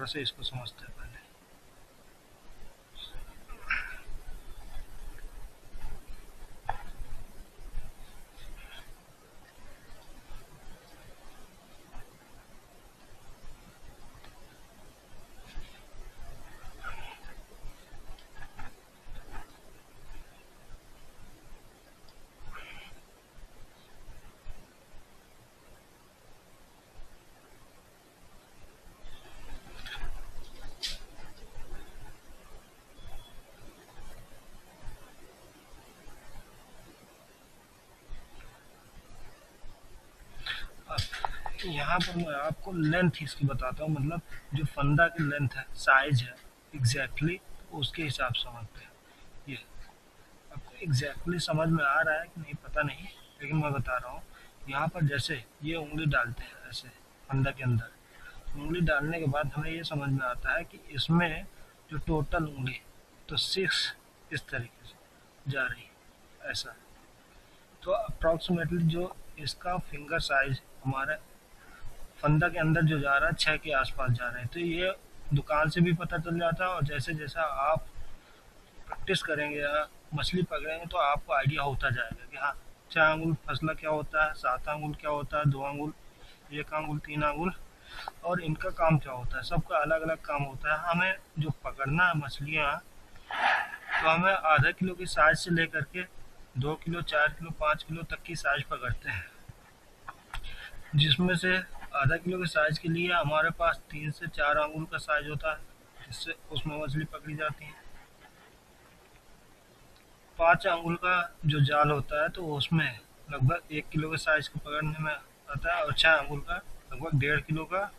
थोड़ा सा इसको समझते हैं पहले। यहाँ पर मैं आपको लेंथ इसकी बताता हूँ, मतलब जो फंदा की लेंथ है, साइज है एग्जैक्टली, उसके हिसाब से समझते हैं। ये आपको एग्जैक्टली समझ में आ रहा है कि नहीं पता नहीं, लेकिन मैं बता रहा हूँ। यहाँ पर जैसे ये उंगली डालते हैं ऐसे फंदा के अंदर, उंगली डालने के बाद हमें ये समझ में आता है कि इसमें जो टोटल उंगली तो 6 इस तरीके से जा रही है ऐसा। तो अप्रॉक्सीमेटली जो इसका फिंगर साइज हमारे फंदा के अंदर जो जा रहा है 6 के आसपास जा रहे हैं। तो ये दुकान से भी पता चल जाता है, और जैसे जैसा आप प्रैक्टिस करेंगे या मछली पकड़ेंगे तो आपको आइडिया होता जाएगा कि हाँ 6 आंगुल फसला क्या होता है, 7 आंगुल क्या होता है, 2 आंगुल, 1 आंगुल, 3 आंगुल, और इनका काम क्या होता है। सबका अलग अलग काम होता है। हमें जो पकड़ना है मछलियाँ, तो हमें आधा किलो की साइज से लेकर के 2 किलो, 4 किलो, 5 किलो तक की साइज पकड़ते हैं, जिसमें से आधा किलो के साइज के लिए हमारे पास 3 से 4 आंगुल का साइज होता है, जिससे उसमें मछली पकड़ी जाती है। 5 आंगुल का जो जाल होता है तो उसमें लगभग 1 किलो के साइज को पकड़ने में आता है, और 6 आंगुल का लगभग 1.5 किलो का।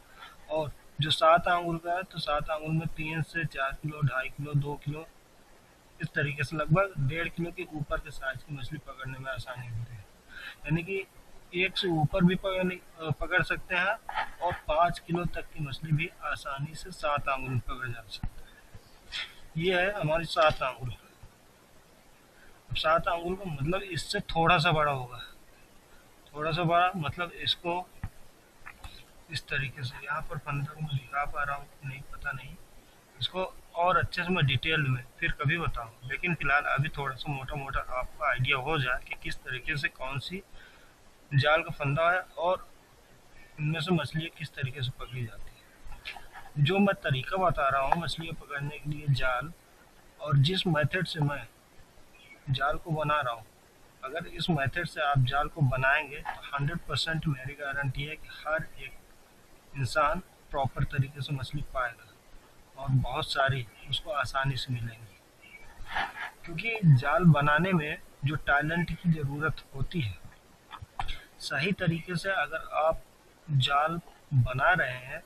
और जो 7 आंगुल का है तो 7 आंगुल में 3 से 4 किलो, 2.5 किलो, 2 किलो, इस तरीके से लगभग 1.5 किलो के ऊपर के साइज की मछली पकड़ने में आसानी होती है। यानी कि 1 से ऊपर भी पकड़ सकते हैं, और 5 किलो तक की मछली भी आसानी से 7 आंगुल में पकड़ जा सकते हैं। ये है हमारी 7 आंगुल। अब 7 आंगुल का मतलब इससे थोड़ा सा बड़ा होगा, थोड़ा सा बड़ा मतलब इसको इस तरीके से, यहाँ पर फंदा को मैं दिखा पा रहा हूँ नहीं पता नहीं, इसको और अच्छे से मैं डिटेल में फिर कभी बताऊँ, लेकिन फिलहाल अभी थोड़ा सा मोटा मोटा आपको आइडिया हो जाए कि किस तरीके से कौन सी जाल का फंदा है, और इनमें से मछलियाँ किस तरीके से पकड़ी जाती है। जो मैं तरीका बता रहा हूँ मछलियाँ पकड़ने के लिए जाल, और जिस मेथड से मैं जाल को बना रहा हूँ, अगर इस मेथड से आप जाल को बनाएंगे तो 100% मेरी गारंटी है कि हर एक इंसान प्रॉपर तरीके से मछली पाएगा, और बहुत सारी उसको आसानी से मिलेंगी। क्योंकि जाल बनाने में जो टैलेंट की ज़रूरत होती है, सही तरीके से अगर आप जाल बना रहे हैं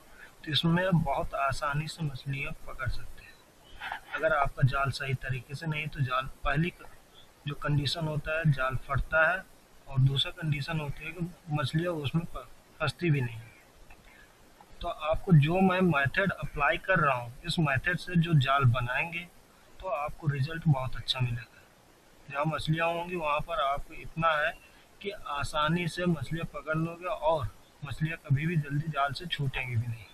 तो इसमें बहुत आसानी से मछलियाँ पकड़ सकते हैं। अगर आपका जाल सही तरीके से नहीं, तो जाल पहली जो कंडीशन होता है जाल फटता है, और दूसरा कंडीशन होती है कि मछलियाँ उसमें फंसती भी नहीं। तो आपको जो मैं मेथड अप्लाई कर रहा हूँ, इस मेथड से जो जाल बनाएंगे तो आपको रिजल्ट बहुत अच्छा मिलेगा। जहाँ मछलियाँ होंगी वहाँ पर आपको इतना है कि आसानी से मछलियाँ पकड़ लोगे, और मछलियाँ कभी भी जल्दी जाल से छूटेंगी भी नहीं।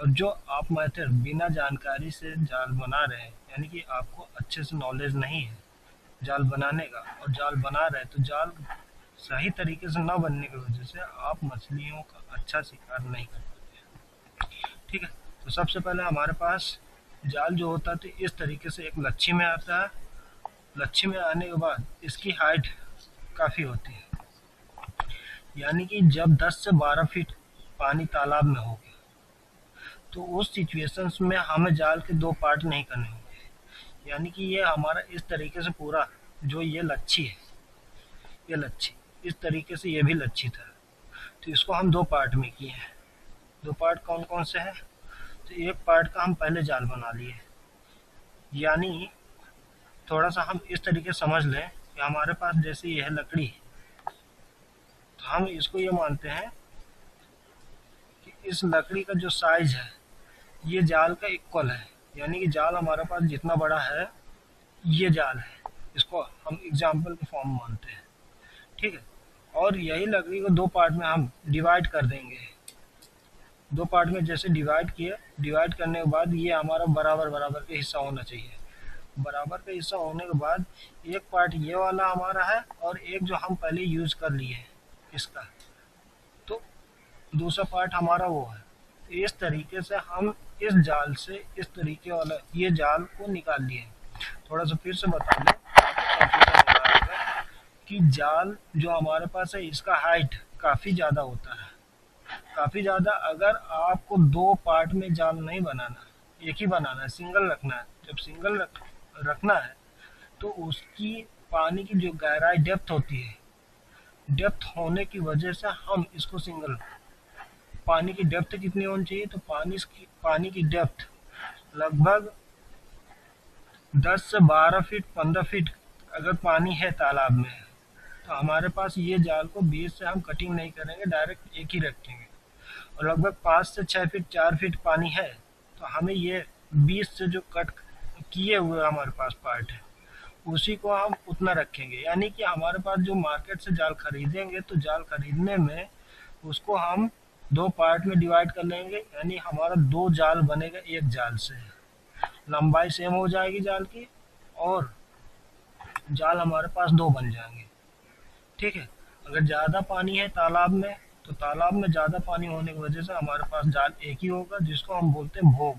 और जो आप मेथड बिना जानकारी से जाल बना रहे हैं, यानी कि आपको अच्छे से नॉलेज नहीं है जाल बनाने का, और जाल बना रहे हैं, तो जाल सही तरीके से न बनने की वजह से आप मछलियों का अच्छा शिकार नहीं कर पाते। ठीक है, तो सबसे पहले हमारे पास जाल जो होता है तो इस तरीके से एक लच्छी में आता है। लच्छी में आने के बाद इसकी हाइट काफ़ी होती है, यानी कि जब 10 से 12 फीट पानी तालाब में हो गया, तो उस सिचुएशंस में हमें जाल के 2 पार्ट नहीं करने होंगे। यानी कि ये हमारा इस तरीके से पूरा जो ये लच्छी है, ये लच्छी इस तरीके से, ये भी लच्छी था, तो इसको हम 2 पार्ट में किए हैं। 2 पार्ट कौन कौन से हैं? तो एक पार्ट का हम पहले जाल बना लिए, यानी थोड़ा सा हम इस तरीके से समझ लें कि हमारे पास जैसे यह लकड़ी, तो हम इसको ये मानते हैं कि इस लकड़ी का जो साइज है ये जाल का इक्वल है, यानी कि जाल हमारे पास जितना बड़ा है ये जाल है, इसको हम एग्जाम्पल के फॉर्म मानते हैं। ठीक है, और यही लकड़ी को 2 पार्ट में हम डिवाइड कर देंगे। दो पार्ट में जैसे डिवाइड किए, डिवाइड करने के बाद ये हमारा बराबर बराबर का हिस्सा होना चाहिए। बराबर का हिस्सा होने के बाद एक पार्ट ये वाला हमारा है और एक जो हम पहले यूज कर लिए हैं इसका, तो दूसरा पार्ट हमारा वो है। तो इस तरीके से हम इस जाल से इस तरीके वाला ये जाल को निकाल लिए। थोड़ा सा फिर से बता दें, कंफ्यूजन हो रहा होगा कि जाल जो हमारे पास है इसका हाइट काफ़ी ज़्यादा होता है, काफ़ी ज़्यादा। अगर आपको दो पार्ट में जाल नहीं बनाना, एक ही बनाना है, सिंगल रखना है, जब सिंगल रखना है तो उसकी पानी की जो गहराई डेप्थ होती है, डेप्थ होने की वजह से हम इसको सिंगल, पानी की डेप्थ कितनी होनी चाहिए, तो पानी की डेप्थ लगभग 10 से 12 फीट 15 फीट अगर पानी है तालाब में, तो हमारे पास ये जाल को बीच से हम कटिंग नहीं करेंगे, डायरेक्ट एक ही रखेंगे। और लगभग 5 से 6 फीट 4 फीट पानी है तो हमें ये बीच से जो कट किए हुए हमारे पास पार्ट है उसी को हम उतना रखेंगे। यानी कि हमारे पास जो मार्केट से जाल खरीदेंगे तो जाल खरीदने में उसको हम दो पार्ट में डिवाइड कर लेंगे, यानी हमारा दो जाल बनेगा एक जाल से, लंबाई सेम हो जाएगी जाल की और जाल हमारे पास दो बन जाएंगे। ठीक है। अगर ज़्यादा पानी है तालाब में तो तालाब में ज़्यादा पानी होने की वजह से हमारे पास जाल एक ही होगा जिसको हम बोलते हैं भोग,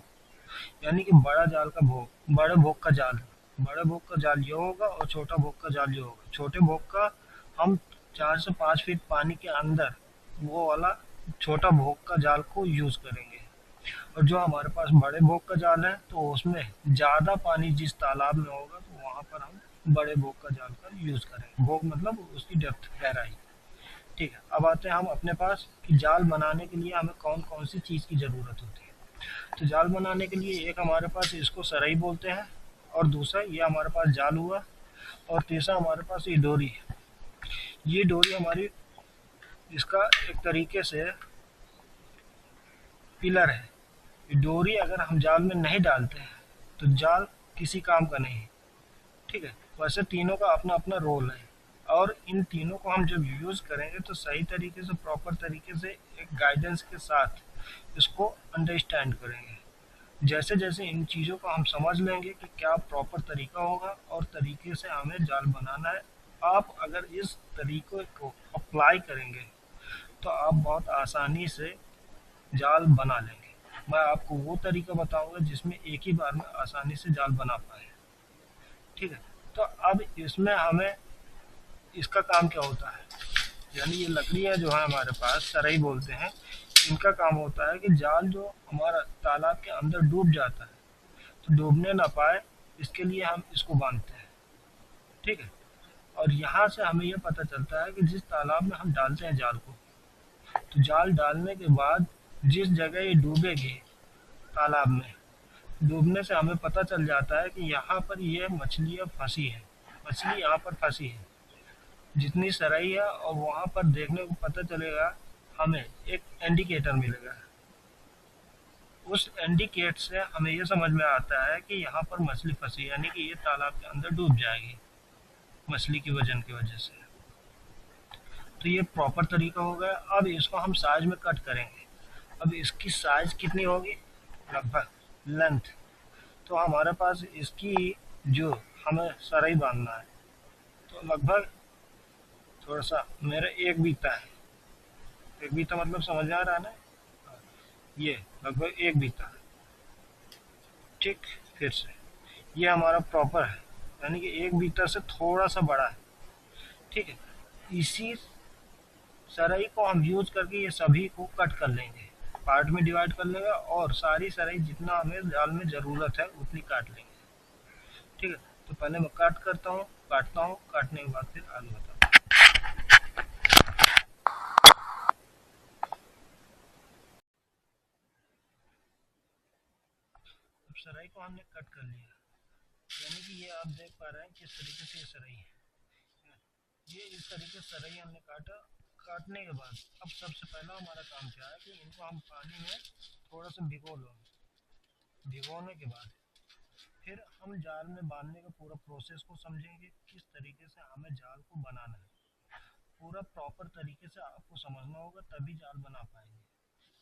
यानी कि बड़ा जाल का भोग, बड़े भोग का जाल। बड़े भोग का जाल ये होगा और छोटा भोग का जाल ये होगा। छोटे भोग का हम 4 से 5 फीट पानी के अंदर वो वाला छोटा भोग का जाल को यूज़ करेंगे। और जो हमारे पास बड़े भोग का जाल है तो उसमें ज़्यादा पानी जिस तालाब में होगा तो वहाँ पर हम बड़े भोग का जाल का यूज़ करेंगे। भोग मतलब उसकी डेप्थ, गहराई। ठीक है। अब आते हैं हम अपने पास कि जाल बनाने के लिए हमें कौन कौन सी चीज़ की ज़रूरत होती है। तो जाल बनाने के लिए एक हमारे पास इसको सरई बोलते हैं, और दूसरा ये हमारे पास जाल हुआ, और तीसरा हमारे पास ये डोरी है। ये डोरी हमारी इसका एक तरीके से पिलर है। ये डोरी अगर हम जाल में नहीं डालते हैं तो जाल किसी काम का नहीं है। ठीक है। वैसे तीनों का अपना अपना रोल है और इन तीनों को हम जब यूज़ करेंगे तो सही तरीके से, प्रॉपर तरीके से, एक गाइडेंस के साथ इसको अंडरस्टैंड करेंगे। जैसे जैसे इन चीज़ों को हम समझ लेंगे कि क्या प्रॉपर तरीका होगा और तरीके से हमें जाल बनाना है, आप अगर इस तरीके को अप्लाई करेंगे तो आप बहुत आसानी से जाल बना लेंगे। मैं आपको वो तरीका बताऊंगा जिसमें एक ही बार में आसानी से जाल बना पाए। ठीक है। तो अब इसमें हमें इसका काम क्या होता है, यानी ये लकड़ियाँ जो है हमारे पास सरई बोलते हैं, इनका काम होता है कि जाल जो हमारा तालाब के अंदर डूब जाता है तो डूबने ना पाए, इसके लिए हम इसको बांधते हैं। ठीक है। और यहाँ से हमें यह पता चलता है कि जिस तालाब में हम डालते हैं जाल को, तो जाल डालने के बाद जिस जगह ये डूबेगी तालाब में, डूबने से हमें पता चल जाता है कि यहाँ पर ये मछलियाँ फंसी है, मछली यहाँ पर फंसी है। जितनी सराही है और वहाँ पर देखने को पता चलेगा, हमें एक इंडिकेटर मिलेगा। उस इंडिकेट से हमें ये समझ में आता है कि यहाँ पर मछली फंसी, यानी कि ये तालाब के अंदर डूब जाएगी मछली की वजन की वजह से। तो ये प्रॉपर तरीका हो गया। अब इसको हम साइज में कट करेंगे। अब इसकी साइज कितनी होगी, लगभग लेंथ, तो हमारे पास इसकी जो हमें सराई बांधना है तो लगभग थोड़ा सा मेरा एक बीता है। एक बीता मतलब समझ आ रहा है ना, ये लगभग एक बीता है। ठीक। फिर से ये हमारा प्रॉपर है, यानी कि एक बीता से थोड़ा सा बड़ा है। ठीक है। इसी सराई को हम यूज करके ये सभी को कट कर लेंगे, पार्ट में डिवाइड कर लेंगे और सारी सराई जितना हमें जाल में ज़रूरत है उतनी काट लेंगे। ठीक है। तो पहले मैं काटता हूँ, काटने के बाद फिर आगे बताता हूँ। अब सराई को हमने कट कर लिया, यानी कि ये आप देख पा रहे हैं किस तरीके से ये सराई है। ये इस तरीके से सराई हमने काटा। काटने के बाद अब सबसे पहला हमारा काम क्या है कि इनको हम पानी में थोड़ा सा भिगो लो। भिगोने के बाद फिर हम जाल में बांधने का पूरा प्रोसेस को समझेंगे, किस तरीके से हमें जाल को बनाना है। पूरा प्रॉपर तरीके से आपको समझना होगा तभी जाल बना पाएंगे।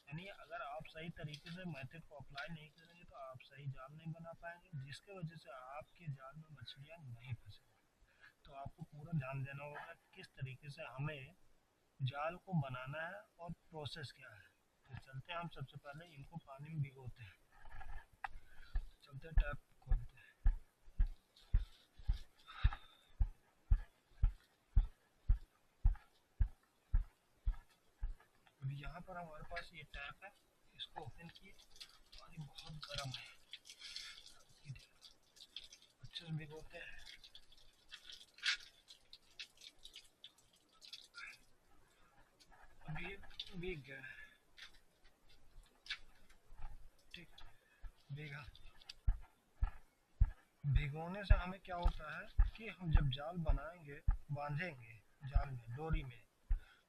यानी अगर आप सही तरीके से मेथड को अप्लाई नहीं करेंगे तो आप सही जाल नहीं बना पाएंगे, जिसके वजह से आपके जाल में मछलियाँ नहीं फंसेंगी। तो आपको पूरा ध्यान देना होगा किस तरीके से हमें जाल को बनाना है और प्रोसेस क्या है। तो चलते हैं, हम सबसे पहले इनको पानी में भिगोते हैं। चलते हैं, टैप खोलते हैं। अभी यहाँ पर हमारे पास ये टैप है, इसको ओपन किए, पानी बहुत गर्म है, अच्छे से भिगोते हैं। अभी भीग गया है, ठीक, भीगा। भिगोने से हमें क्या होता है कि हम जब जाल बनाएंगे, बांधेंगे जाल में, डोरी में,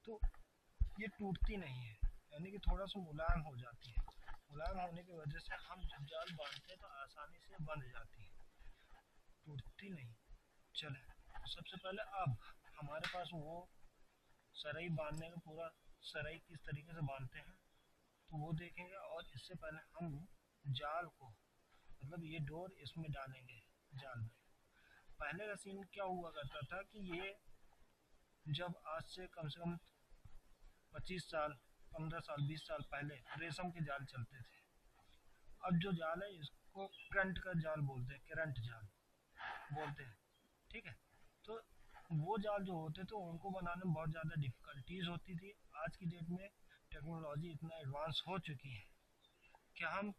तो ये टूटती नहीं है, यानी कि थोड़ा सा मुलायम हो जाती है। मुलायम होने की वजह से हम जब जाल बांधते हैं तो आसानी से बंध जाती है, टूटती नहीं। चले, तो सबसे पहले अब हमारे पास वो सरई बांधने का पूरा, सरई किस तरीके से बांधते हैं तो वो देखेंगे। और इससे पहले हम जाल को, मतलब ये डोर इसमें डालेंगे जाल में। पहले का सीन क्या हुआ करता था कि ये जब आज से कम 25 साल, 15 साल, 20 साल पहले रेशम के जाल चलते थे। अब जो जाल है इसको करंट का जाल बोलते हैं, करंट जाल बोलते हैं, ठीक है। तो वो जाल जो होते थे उनको बनाने में बहुत ज़्यादा डिफ़िकल्टीज होती थी। आज की डेट में टेक्नोलॉजी इतना एडवांस हो चुकी है कि हम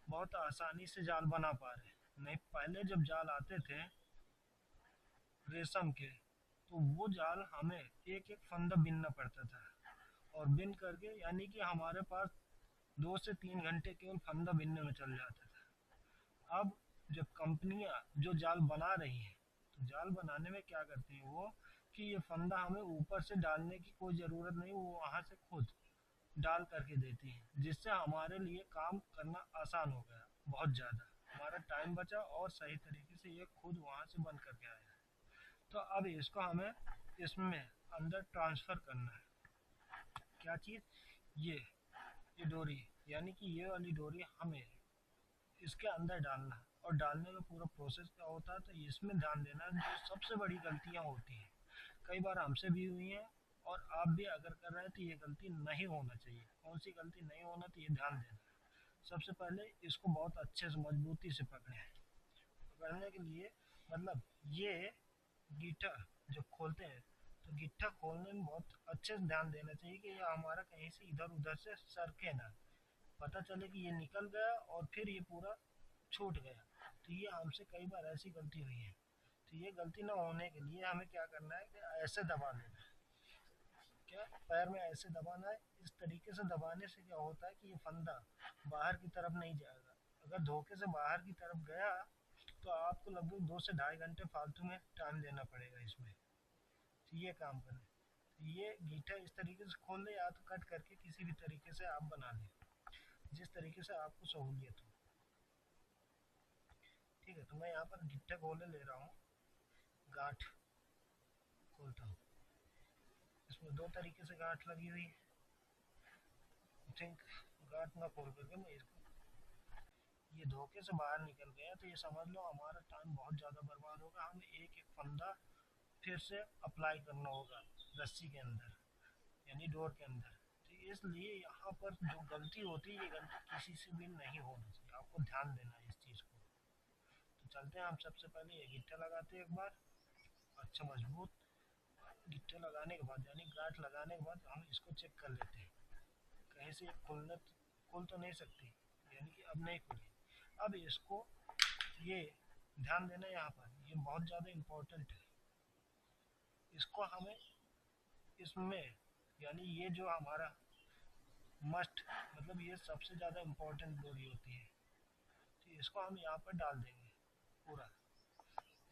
बहुत आसानी से जाल बना पा रहे हैं। नहीं, पहले जब जाल आते थे रेशम के, तो वो जाल हमें एक एक फंदा बिनना पड़ता था, और बिन करके यानी कि हमारे पास 2 से 3 घंटे केवल फंदा बिनने में चल जाता था। अब जब कंपनियां जो जाल बना रही हैं, तो जाल बनाने में क्या करती हैं वो, कि ये फंदा हमें ऊपर से डालने की कोई ज़रूरत नहीं, वो वहाँ से खुद डाल करके देती हैं, जिससे हमारे लिए काम करना आसान हो गया, बहुत ज़्यादा हमारा टाइम बचा और सही तरीके से ये खुद वहाँ से बन करके आया। तो अब इसको हमें इसमें अंदर ट्रांसफ़र करना है। क्या चीज़, ये डोरी, यानी कि ये वाली डोरी हमें इसके अंदर डालना है। और डालने का पूरा प्रोसेस क्या होता है, तो इसमें ध्यान देना जो सबसे बड़ी गलतियाँ होती हैं, कई बार हमसे भी हुई हैं, और आप भी अगर कर रहे हैं तो ये गलती नहीं होना चाहिए। कौन सी गलती नहीं होना, तो ये ध्यान देना है। सबसे पहले इसको बहुत अच्छे से मजबूती से पकड़ें। पकड़ने के लिए मतलब ये गीठा जब खोलते हैं तो गीठा खोलने में बहुत अच्छे से ध्यान देना चाहिए कि ये हमारा कहीं से इधर उधर से सरके ना, पता चले कि ये निकल गया और फिर ये पूरा छूट गया। तो ये हमसे कई बार ऐसी गलती हुई है। तो ये गलती ना होने के लिए हमें क्या करना है कि ऐसे दबा लेना है, क्या पैर में ऐसे दबाना है। इस तरीके से दबाने से क्या होता है कि ये फंदा बाहर की तरफ नहीं जाएगा। अगर धोखे से बाहर की तरफ गया तो आपको लगभग 2 से ढाई घंटे फालतू में टाइम देना पड़ेगा इसमें। तो ये काम करें, तो ये गीठा इस तरीके से खोल ले, या तो कट करके किसी भी तरीके से आप बना लें, जिस तरीके से आपको सहूलियत हो, ठीक है। तो मैं यहाँ पर गिट्टे खोले ले रहा हूँ, गांठ खोलता हूँ। इसमें 2 तरीके से गांठ लगी हुई है। आई थिंक गांठ ना खोल करके मैं इसको, ये धोखे से बाहर निकल गया तो ये समझ लो हमारा टाइम बहुत ज़्यादा बर्बाद होगा। हमें एक एक फंदा फिर से अप्लाई करना होगा रस्सी के अंदर, यानी डोर के अंदर। तो इसलिए यहाँ पर जो गलती होती है, ये गलती किसी से भी नहीं होनी चाहिए, आपको ध्यान देना है इस चीज़ को। तो चलते हैं, हम सबसे पहले ये गिट्टा लगाते हैं एक बार, अच्छा मजबूत गिट्टे लगाने के बाद, यानी गांठ लगाने के बाद हम इसको चेक कर लेते हैं कहीं से खुल तो नहीं सकती, यानी कि अब नहीं खुली। अब इसको, ये ध्यान देना यहाँ पर, ये बहुत ज़्यादा इम्पोर्टेंट है। इसको हमें इसमें, यानी ये जो हमारा मस्ट, मतलब ये सबसे ज़्यादा इम्पोर्टेंट डोरी होती है, तो इसको हम यहाँ पर डाल देंगे पूरा,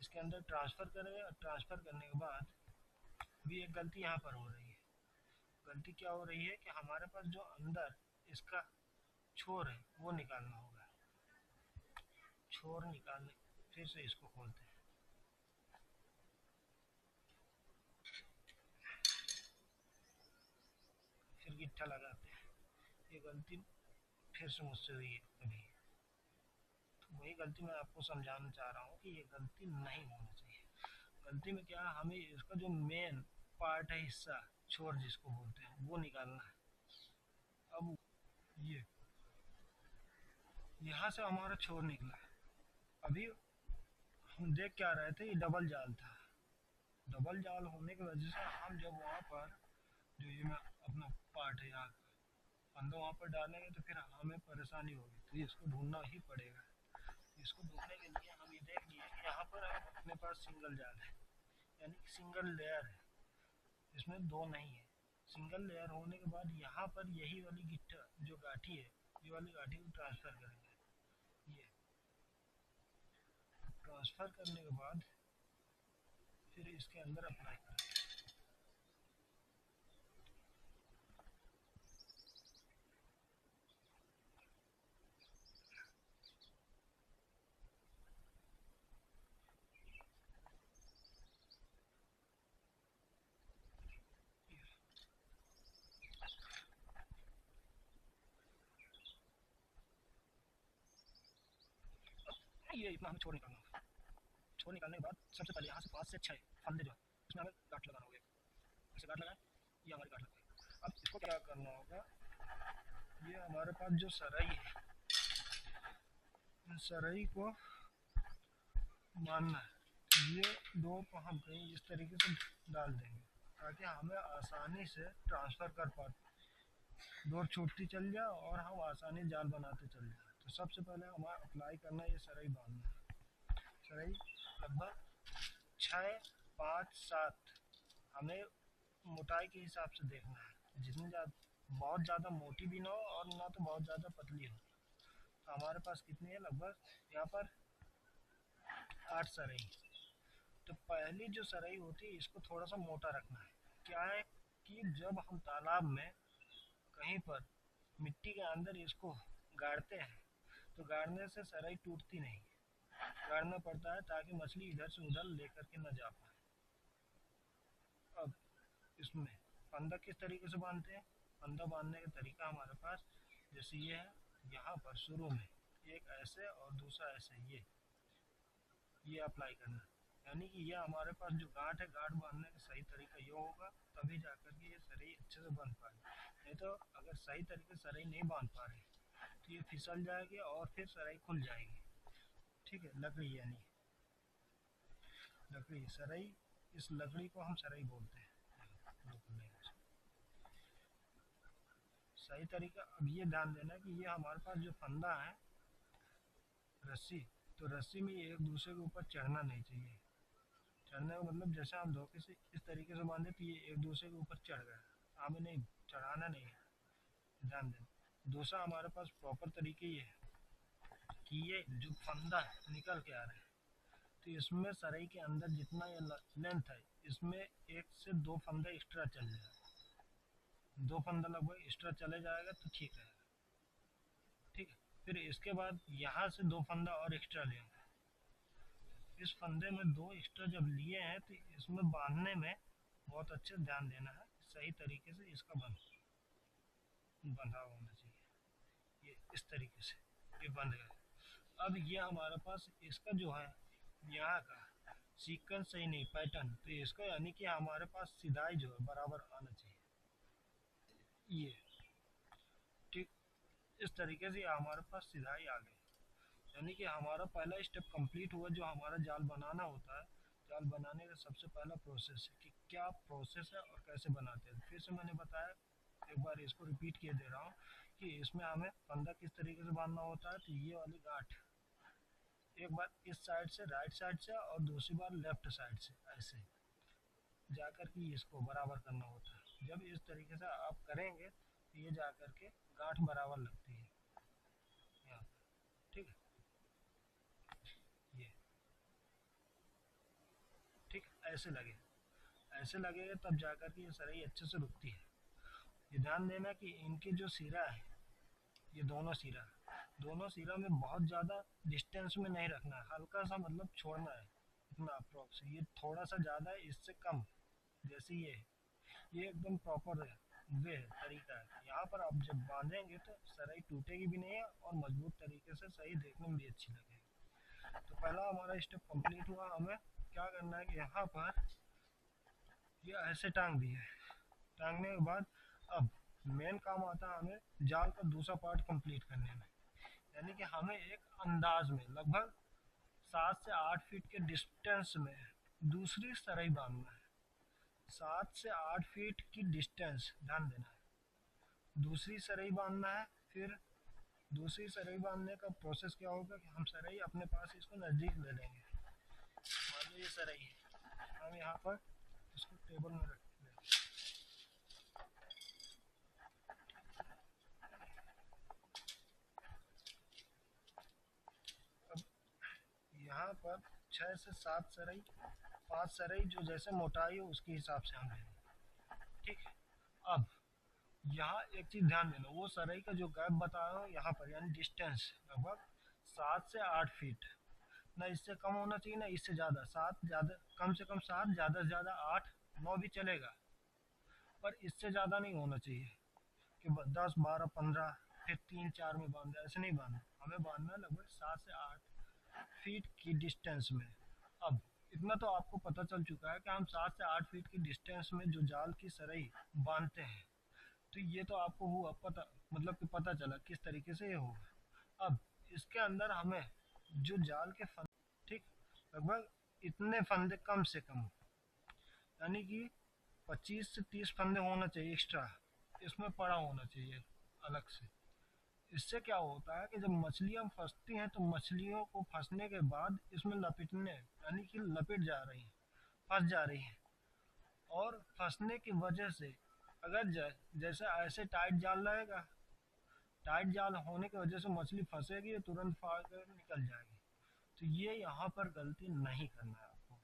इसके अंदर ट्रांसफ़र करेंगे। और ट्रांसफ़र करने के बाद भी एक गलती यहाँ पर हो रही है। गलती क्या हो रही है कि हमारे पास जो अंदर इसका छोर है वो निकालना होगा। छोर निकालने, फिर से इसको खोलते हैं, फिर गिट्ठा लगाते हैं। ये गलती फिर से मुझसे हुई है कभी। तो वही गलती मैं आपको समझाना चाह रहा हूँ कि ये गलती नहीं होनी चाहिए। गलती में क्या है, हमें इसका जो मेन पार्ट है, हिस्सा, छोर जिसको बोलते हैं, वो निकालना है। अब ये यहाँ से हमारा छोर निकला है। अभी हम देख क्या रहे थे, ये डबल जाल था। डबल जाल होने की वजह से हम जब वहाँ पर जो ये मैं अपना पार्ट है यहाँ का फंदा वहाँ पर डालेंगे तो फिर हमें परेशानी होगी, तो इसको ढूंढना ही पड़ेगा। इसको ढूंढने के लिए हम ये देख लिए कि यहाँ पर अपने पास सिंगल जाल है, यानी कि सिंगल लेयर है, इसमें दो नहीं है। सिंगल लेयर होने के बाद यहाँ पर यही वाली गिट्टा जो गाठी है, ये वाली गाठी को ट्रांसफ़र करेंगे। ये ट्रांसफ़र करने के बाद फिर इसके अंदर अप्लाई करेंगे। ये इतना हमें छोड़ निकालना होगा। छोड़ निकालने के बाद सबसे पहले यहाँ से 5 से 6 फंदे जो है उसमें हमें गांठ लगाना होगा। ऐसे गांठ लगाए, ये हमारी गांठ लग गई। अब इसको क्या करना होगा, ये हमारे पास जो सरई है, सरई को मानना है। ये डोर को हम कहीं इस तरीके से डाल देंगे ताकि हमें आसानी से ट्रांसफ़र कर पाए, डोर छूटती चल जाए और हम आसानी जाल बनाते चल जाए। तो सबसे पहले हमें अप्लाई करना है, ये सरई बांधना है। सरई लगभग 6, 5, 7 हमें मोटाई के हिसाब से देखना है, जितनी ज़्यादा बहुत ज़्यादा मोटी भी ना हो और ना तो बहुत ज़्यादा पतली हो। तो हमारे पास कितनी है, लगभग यहाँ पर 8 सरई। तो पहली जो सरई होती है इसको थोड़ा सा मोटा रखना है। क्या है कि जब हम तालाब में कहीं पर मिट्टी के अंदर इसको गाड़ते हैं तो गाड़ने से सरई टूटती नहीं, गाड़ना पड़ता है ताकि मछली इधर से उधर लेकर के न जा पाए। अब इसमें फंदा किस तरीके से बांधते हैं, फंदा बांधने का तरीका हमारे पास जैसे ये है, यहाँ पर शुरू में एक ऐसे और दूसरा ऐसे, ये अप्लाई करना, यानी कि ये हमारे पास जो गांठ है, गांठ बांधने का सही तरीका ये होगा, तभी जाकर के ये सरई अच्छे से बन पाए। नहीं तो अगर सही तरीके से सरई नहीं बांध पा रहे तो ये फिसल जाएगी और फिर सरई खुल जाएगी। ठीक है, लकड़ी यानी लकड़ी सरई, इस लकड़ी को हम सरई बोलते हैं। सही तरीका, अब ये ध्यान देना कि ये हमारे पास जो फंदा है, रस्सी, तो रस्सी में ये एक दूसरे के ऊपर चढ़ना नहीं चाहिए। चढ़ने का मतलब जैसे हम धोखे से इस तरीके से बांधे तो ये एक दूसरे के ऊपर चढ़ गया, हमें नहीं चढ़ाना, नहीं है, ध्यान देना। दूसरा हमारे पास प्रॉपर तरीके ये है कि ये जो फंदा निकल के आ रहा है तो इसमें सरई के अंदर जितना ये लेंथ है, इसमें 1 से 2 फंदा एक्स्ट्रा चल जाएगा। 2 फंदा लगभग एक्स्ट्रा चले जाएगा तो ठीक है। ठीक है, फिर इसके बाद यहाँ से 2 फंदा और एक्स्ट्रा लेंगे। इस फंदे में 2 एक्स्ट्रा जब लिए हैं तो इसमें बांधने में बहुत अच्छे ध्यान देना है, सही तरीके से इसका बंधा होना चाहिए। ये इस तरीके से ये बंध गया। अब ये हमारे पास इसका जो है यहाँ का सीक्वेंस सही नहीं, पैटर्न, तो इसका यानी कि हमारे पास सिधाई जो है बराबर आना चाहिए। ये ठीक इस तरीके से हमारे पास सिधाई आ गई, यानी कि हमारा पहला स्टेप कंप्लीट हुआ। जो हमारा जाल बनाना होता है, जाल बनाने का सबसे पहला प्रोसेस है कि क्या प्रोसेस है और कैसे बनाते हैं। फिर से मैंने बताया, एक बार इसको रिपीट किए दे रहा हूँ कि इसमें हमें फंदा किस तरीके से बांधना होता है। तो ये वाली गांठ एक बार इस साइड से, राइट साइड से, और दूसरी बार लेफ्ट साइड से, ऐसे जाकर के इसको बराबर करना होता है। जब इस तरीके से आप करेंगे तो ये जाकर के गांठ बराबर लगती है यहाँ पर। ठीक है, ये ठीक ऐसे लगे, ऐसे लगेगा तब जाकर के ये सरई अच्छे से रुकती है। ये ध्यान देना कि इनके जो सिरा है, ये दोनों सिरा में बहुत ज़्यादा डिस्टेंस में नहीं रखना है, हल्का सा मतलब छोड़ना है, इतना अप्रोक्स। ये थोड़ा सा ज़्यादा है, इससे कम, जैसे ये एकदम प्रॉपर है, वे तरीका है। यहाँ पर आप जब बांधेंगे तो सराई टूटेगी भी नहीं है और मजबूत तरीके से सही देखने में भी अच्छी लगेगी। तो पहला हमारा स्टेप कंप्लीट हुआ। हमें क्या करना है कि यहाँ पर ये ऐसे टांग दिए। टांगने के बाद अब मेन काम आता है हमें जाल का दूसरा पार्ट कंप्लीट करने में। यानी कि हमें एक अंदाज में लगभग 7 से 8 फीट के डिस्टेंस में दूसरी सराई बांधना है। 7 से 8 फीट की डिस्टेंस ध्यान देना है, दूसरी सराई बांधना है। फिर दूसरी सराई बांधने का प्रोसेस क्या होगा कि हम सराई अपने पास इसको नज़दीक ले लेंगे। मान लो ये सराई है, हम यहाँ पर इसको टेबल में रख लेंगे। अब यहाँ पर 6 से 7 सराई, 5 सराई जो जैसे मोटाई हो उसके हिसाब से हम लेंगे। ठीक है। अब यहाँ एक चीज़ ध्यान देना, वो सराई का जो गैप बता रहा हूँ यहाँ पर, यानी डिस्टेंस लगभग 7 से 8 फीट, ना इससे कम होना चाहिए ना इससे ज़्यादा। 7 ज़्यादा, कम से कम 7, ज़्यादा से ज़्यादा 8, 9 भी चलेगा, पर इससे ज़्यादा नहीं होना चाहिए कि 10, 12, 15 फिर 3, 4 में बांधना, ऐसे नहीं बांधना। हमें बांधना है लगभग 7 से 8 फीट की डिस्टेंस में। अब इतना तो आपको पता चल चुका है कि हम 7 से 8 फीट की डिस्टेंस में जो जाल की सराई बांधते हैं। तो ये तो आपको हुआ पता, मतलब कि पता चला किस तरीके से ये होगा। अब इसके अंदर हमें जो जाल के फंदे, ठीक, लगभग इतने फंदे कम से कम, यानी कि 25 से 30 फंदे होना चाहिए एक्स्ट्रा, इसमें पड़ा होना चाहिए अलग से। इससे क्या होता है कि जब मछलियाँ फंसती हैं तो मछलियों को फंसने के बाद इसमें लपेटने, यानी कि लपेट जा रही हैं, फंस जा रही हैं। और फंसने की वजह से अगर जैसे ऐसे टाइट जाल रहेगा, टाइट जाल होने की वजह से मछली फंसेगी और तुरंत फाड़ कर निकल जाएगी। तो ये यहाँ पर गलती नहीं करना है आपको।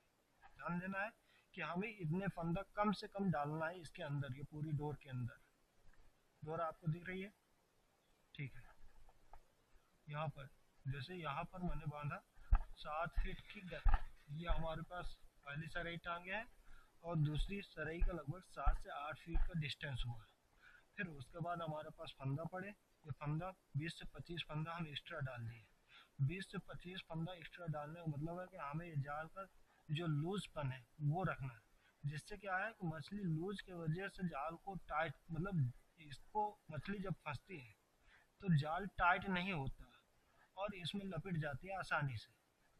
ध्यान देना है कि हमें इतने फंदा कम से कम डालना है इसके अंदर, ये पूरी डोर के अंदर। डोर आपको दिख रही है? ठीक है। यहाँ पर जैसे यहाँ पर मैंने बांधा 7 फीट की ये हमारे पास पहली सराई टांगे है और दूसरी सराई का लगभग 7 से 8 फीट का डिस्टेंस हुआ। फिर उसके बाद हमारे पास फंदा पड़े, ये फंदा 20 से 25 फंदा हम एक्स्ट्रा डाल दिए। 20 से 25 फंदा एक्स्ट्रा डालने का मतलब है कि हमें ये जाल का जो लूजपन है वो रखना है, जिससे क्या है कि मछली लूज की वजह से जाल को टाइट, मतलब इसको मछली जब फंसती है तो जाल टाइट नहीं होता और इसमें लपेट जाती है आसानी से।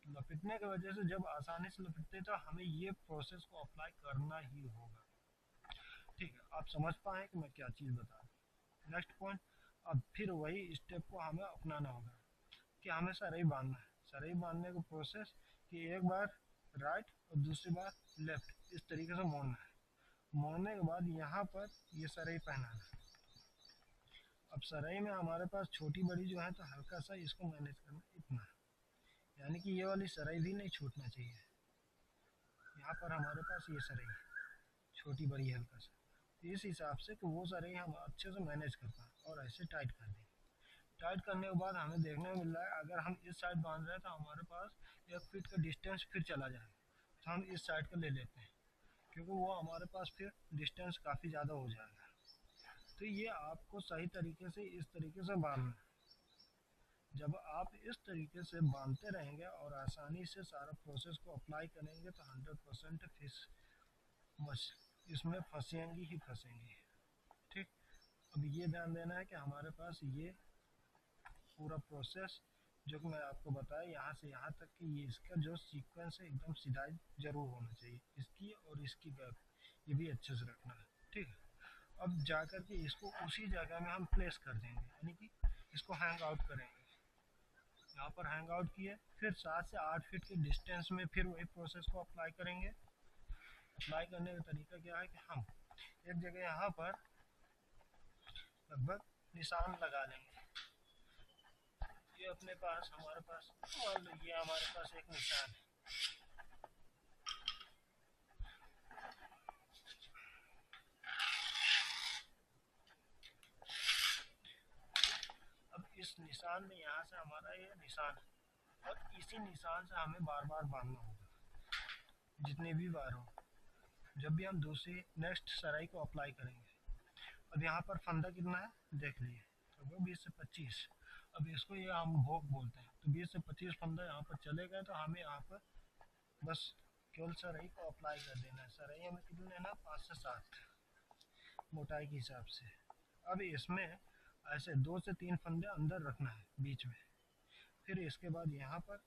लपेटने की वजह से जब आसानी से लपेटते हैं तो हमें ये प्रोसेस को अप्लाई करना ही होगा। ठीक है, आप समझ पाए कि मैं क्या चीज़ बता रहा हूँ। नेक्स्ट पॉइंट, अब फिर वही स्टेप को हमें अपनाना होगा कि हमें सराई बांधना है। सराई बांधने का प्रोसेस कि एक बार राइट और दूसरी बार लेफ्ट इस तरीके से मोड़ना है। मोड़ने के बाद यहाँ पर ये सराई पहनाना है। अब सराई में हमारे पास छोटी बड़ी जो है तो हल्का सा इसको मैनेज करना इतना, यानी कि ये वाली सराई भी नहीं छूटना चाहिए। यहाँ पर हमारे पास ये सराई है, छोटी बड़ी हल्का सा, इस हिसाब से कि वो सराई हम अच्छे से मैनेज कर पाएँ और ऐसे टाइट कर दें। टाइट करने के बाद हमें देखने को मिल रहा है अगर हम इस साइड बांध रहे हैं तो हमारे पास 1 फीट का डिस्टेंस फिर चला जाए, तो हम इस साइड का ले लेते हैं क्योंकि वो हमारे पास फिर डिस्टेंस काफ़ी ज़्यादा हो जाएगा। तो ये आपको सही तरीके से इस तरीके से बांधना है। जब आप इस तरीके से बांधते रहेंगे और आसानी से सारा प्रोसेस को अप्लाई करेंगे तो 100% फिश मछ इसमें फंसेंगी ही फंसेंगी। ठीक। अब ये ध्यान देना है कि हमारे पास ये पूरा प्रोसेस जो कि मैं आपको बताया यहाँ से यहाँ तक कि ये इसका जो सीक्वेंस है एकदम सीधा जरूर होना चाहिए, इसकी और इसकी गैप ये भी अच्छे से रखना है। ठीक है। अब जा कर के इसको उसी जगह में हम प्लेस कर देंगे, यानी कि इसको हैंग आउट करेंगे। यहाँ पर हैंग आउट किए, फिर 7 से 8 फीट के डिस्टेंस में फिर वही प्रोसेस को अप्लाई करेंगे। अप्लाई करने का तरीका क्या है कि हम एक जगह यहाँ पर लगभग निशान लगा लेंगे। ये अपने पास हमारे पास मान लो ये हमारे पास एक निशान है। अब इस निशान में यहाँ से हमारा ये निशान है और इसी निशान से हमें बार बार बांधना होगा, जितने भी बार हो, जब भी हम दूसरी नेक्स्ट सराई को अप्लाई करेंगे। अब यहाँ पर फंदा कितना है देख लिए, लगभग 20 से 25। अब इसको ये हम भोग बोलते हैं, तो 20 से 25 फंदा यहाँ पर चले गए, तो हमें यहाँ पर बस केवल सरई को अप्लाई कर देना है। सरई हमें कितना लेना, 5 से 7 मोटाई के हिसाब से। अब इसमें ऐसे 2 से 3 फंदे अंदर रखना है बीच में, फिर इसके बाद यहाँ पर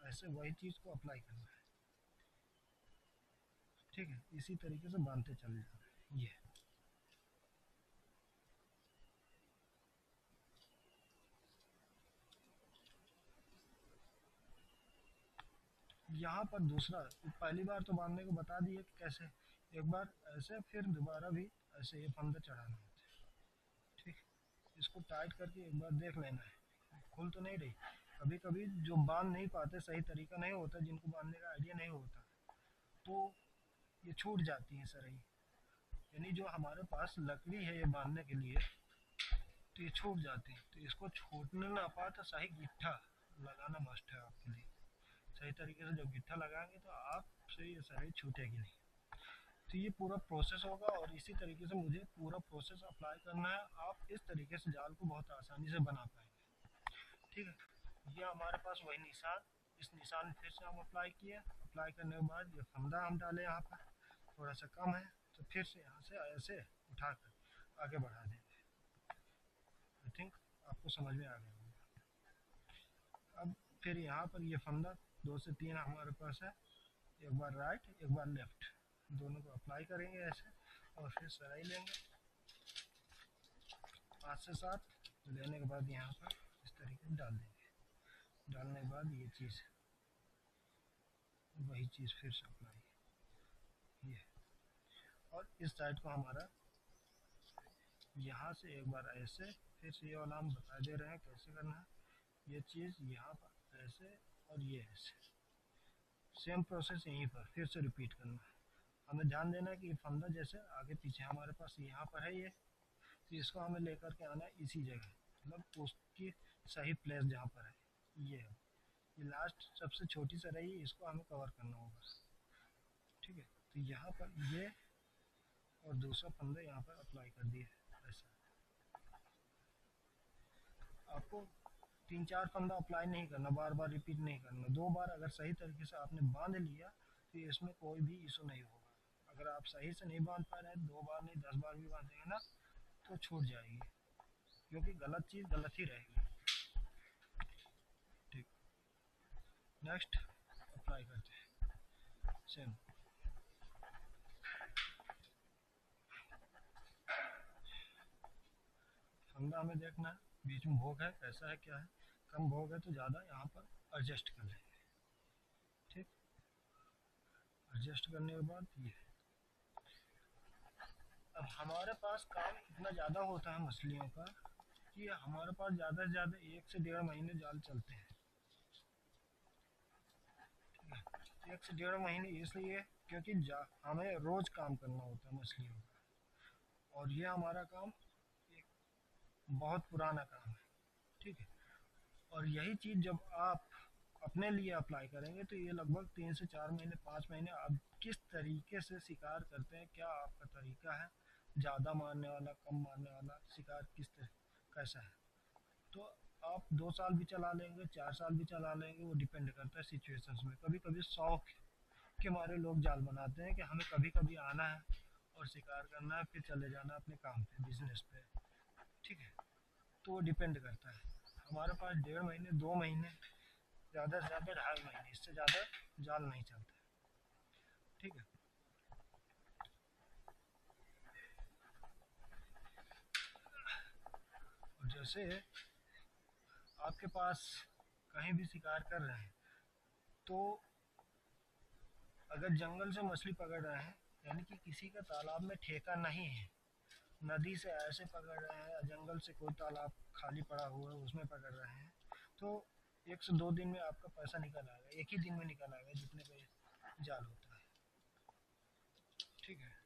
ऐसे वही चीज़ को अप्लाई करना है। ठीक है, इसी तरीके से बांधते चले जाना है। ये यहाँ पर दूसरा, पहली बार तो बांधने को बता दिए कि कैसे, एक बार ऐसे फिर दोबारा भी ऐसे ये फंदे चढ़ाना होता है। ठीक, इसको टाइट करके एक बार देख लेना है, खुल तो नहीं रही। कभी कभी जो बांध नहीं पाते, सही तरीका नहीं होता, जिनको बांधने का आइडिया नहीं होता, तो ये छूट जाती है सरई। यानी जो हमारे पास लकड़ी है ये बांधने के लिए, तो ये छूट जाती है। तो इसको छूटने ना पाए तो सही गिट्ठा लगाना मस्ट है आपके लिए। सही तरीके से जब गिट्ठा लगाएंगे तो आपसे ये सरई छूटेगी नहीं। तो ये पूरा प्रोसेस होगा, और इसी तरीके से मुझे पूरा प्रोसेस अप्लाई करना है। आप इस तरीके से जाल को बहुत आसानी से बना पाएंगे। ठीक है, ये हमारे पास वही निशान, इस निशान फिर से हम अप्लाई किए। अप्लाई करने के बाद ये फंदा हम डाले यहाँ पर, थोड़ा सा कम है तो फिर से यहाँ से ऐसे उठाकर आगे बढ़ा देंगे। आई थिंक आपको समझ में आ गया होगा। अब फिर यहाँ पर ये फंदा 2 से 3 हमारे पास है, एक बार राइट एक बार लेफ्ट, दोनों को अप्लाई करेंगे ऐसे, और फिर सराई लेंगे 5 से 7 लेने के बाद यहाँ पर इस तरीके से डाल देंगे। डालने के बाद ये चीज़, वही चीज़ फिर से अप्लाई, ये, और इस साइड को हमारा यहाँ से एक बार ऐसे, फिर से ये वाला हम बता दे रहे हैं कैसे करना है। ये चीज़ यहाँ पर ऐसे और ये ऐसे, सेम प्रोसेस यहीं पर फिर से रिपीट करना है। हमें ध्यान देना है कि फंदा जैसे आगे पीछे हमारे पास यहाँ पर है ये, तो इसको हमें लेकर के आना है इसी जगह, मतलब उसकी सही प्लेस जहाँ पर है ये है। ये लास्ट सबसे छोटी सा रही, इसको हमें कवर करना होगा। ठीक है, तो यहाँ पर ये और दूसरा फंदा यहाँ पर अप्लाई कर दिए ऐसा। आपको 3-4 फंदा अप्लाई नहीं करना, बार बार रिपीट नहीं करना। 2 बार अगर सही तरीके से आपने बांध लिया तो इसमें कोई भी इशू नहीं होगा। अगर आप सही से नहीं बांध पा रहे हैं, 2 बार नहीं 10 बार भी बांधेंगे ना, तो छूट जाएगी, क्योंकि गलत चीज़ गलत ही रहेगी। ठीक, नेक्स्ट अप्लाई करते हैं सेम। फंदा हमें देखना है बीच में भोग है कैसा है क्या है, कम भोग है तो ज़्यादा यहाँ पर एडजस्ट कर लेंगे। ठीक, एडजस्ट करने के बाद ये, अब हमारे पास काम इतना ज़्यादा होता है मछलियों का कि हमारे पास ज़्यादा से ज़्यादा 1 से 1.5 महीने जाल चलते हैं। 1 से 1.5 महीने इसलिए क्योंकि हमें रोज़ काम करना होता है मछलियों का, और ये हमारा काम एक बहुत पुराना काम है। ठीक है, और यही चीज़ जब आप अपने लिए अप्लाई करेंगे तो ये लगभग 3 से 4 महीने 5 महीने, आप किस तरीके से शिकार करते हैं, क्या आपका तरीका है, ज़्यादा मारने वाला कम मारने वाला, शिकार किस तरह कैसा है, तो आप 2 साल भी चला लेंगे 4 साल भी चला लेंगे, वो डिपेंड करता है सिचुएशंस में। कभी कभी शौक के मारे लोग जाल बनाते हैं कि हमें कभी कभी आना है और शिकार करना है, फिर चले जाना अपने काम पे, बिजनेस पे। ठीक है, तो वो डिपेंड करता है। हमारे पास 1.5 महीने 2 महीने, ज़्यादा से ज़्यादा 2.5 महीने, इससे ज़्यादा जाल नहीं चलता। ठीक है, और जैसे आपके पास कहीं भी शिकार कर रहे हैं, तो अगर जंगल से मछली पकड़ रहे हैं, यानी कि किसी का तालाब में ठेका नहीं है, नदी से ऐसे पकड़ रहे हैं या जंगल से कोई तालाब खाली पड़ा हुआ है उसमें पकड़ रहे हैं, तो 1 से 2 दिन में आपका पैसा निकल आएगा, एक ही दिन में निकल आएगा जितने का जाल होता है। ठीक है,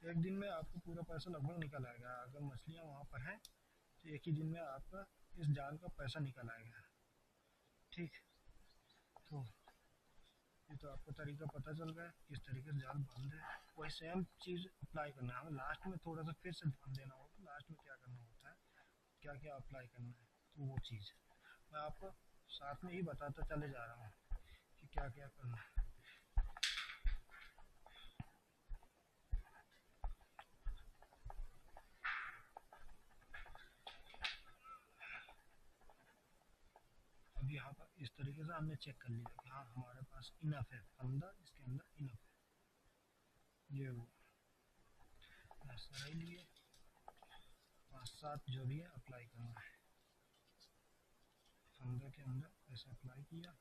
एक दिन में आपको पूरा पैसा लगभग निकल आएगा। अगर मछलियाँ वहाँ पर हैं तो एक ही दिन में आपका इस जाल का पैसा निकल आएगा। ठीक, तो ये तो आपको तरीका पता चल गया है किस तरीके से जाल बांधे है। वही सेम चीज़ अप्लाई करना है, हमें लास्ट में थोड़ा सा फिर से ध्यान देना होगा लास्ट में क्या करना होता है, क्या क्या अप्लाई करना है। तो वो चीज़ मैं आपको साथ में ही बताता चले जा रहा हूँ कि क्या क्या करना है। अब यहाँ पर इस तरीके से हमने चेक कर लिया कि हाँ हमारे पास इनफ है, फंदा इसके अंदर इनफ है। ये वो सराई लिए 5-7 जो भी है अप्लाई करना है, फंदा के अंदर ऐसे अप्लाई किया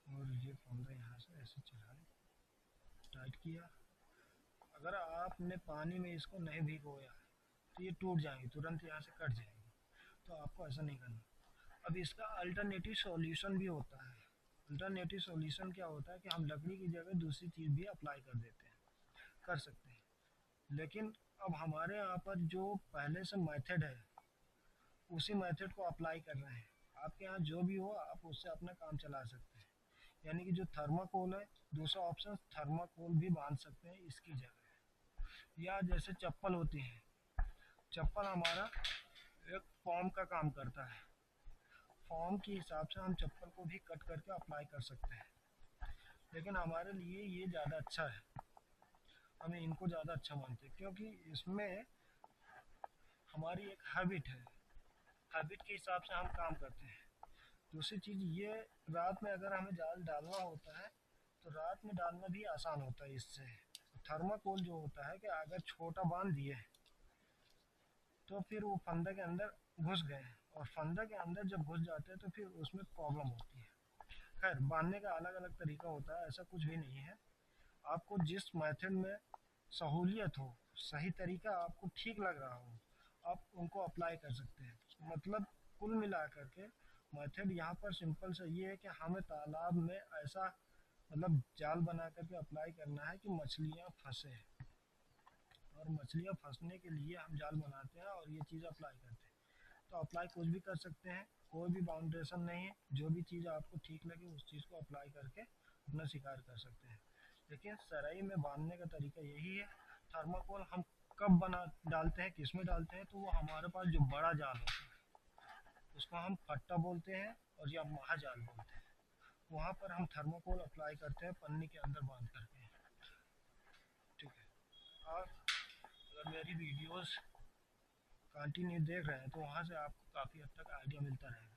और ये फंदा यहाँ से ऐसे चढ़ाए, टाइट किया। अगर आपने पानी में इसको नहीं भिगोया तो ये टूट जाएंगे, तुरंत यहाँ से कट जाएंगे, तो आपको ऐसा नहीं करना। अब इसका अल्टरनेटिव सॉल्यूशन भी होता है। अल्टरनेटिव सॉल्यूशन क्या होता है कि हम लकड़ी की जगह दूसरी चीज़ भी अप्लाई कर देते हैं, कर सकते हैं। लेकिन अब हमारे यहाँ पर जो पहले से मेथड है उसी मेथड को अप्लाई कर रहे हैं। आपके यहाँ जो भी हो आप उससे अपना काम चला सकते हैं। यानी कि जो थर्माकोल है, दूसरा ऑप्शन थर्माकोल भी बांध सकते हैं इसकी जगह। या जैसे चप्पल होती है, चप्पल हमारा एक फॉर्म का काम करता है, फॉर्म के हिसाब से हम चप्पल को भी कट करके अप्लाई कर सकते हैं। लेकिन हमारे लिए ये ज़्यादा अच्छा है, हमें इनको ज़्यादा अच्छा मानते हैं क्योंकि इसमें हमारी एक हैबिट है, हैबिट के हिसाब से हम काम करते हैं। दूसरी चीज़ ये, रात में अगर हमें जाल डालना होता है तो रात में डालना भी आसान होता है इससे। थर्माकोल जो होता है कि अगर छोटा बांध दिए तो फिर वो फंदे के अंदर घुस गए, और फंदे के अंदर जब घुस जाते हैं तो फिर उसमें प्रॉब्लम होती है। खैर बांधने का अलग अलग तरीका होता है, ऐसा कुछ भी नहीं है। आपको जिस मेथड में सहूलियत हो, सही तरीका आपको ठीक लग रहा हो, आप उनको अप्लाई कर सकते हैं। मतलब कुल मिला करके मेथड यहाँ पर सिंपल से ये है कि हमें तालाब में ऐसा मतलब जाल बना करके अप्लाई करना है कि मछलियाँ फंसे, और मछलियाँ फंसने के लिए हम जाल बनाते हैं और ये चीज़ अप्लाई करते हैं। तो अप्लाई कुछ भी कर सकते हैं, कोई भी बाउंडेशन नहीं है, जो भी चीज़ आपको ठीक लगे उस चीज़ को अप्लाई करके अपना शिकार कर सकते हैं। लेकिन सराई में बांधने का तरीका यही है। थर्माकोल हम कब बना डालते हैं, किस में डालते हैं, तो वो हमारे पास जो बड़ा जाल होता है उसको हम फट्टा बोलते हैं और या महाजाल बोलते हैं, वहाँ पर हम थर्माकोल अप्लाई करते हैं पन्नी के अंदर बांध करके। ठीक है। और अगर मेरी वीडियोस कंटिन्यू देख रहे हैं तो वहाँ से आपको काफ़ी हद तक आइडिया मिलता रहेगा।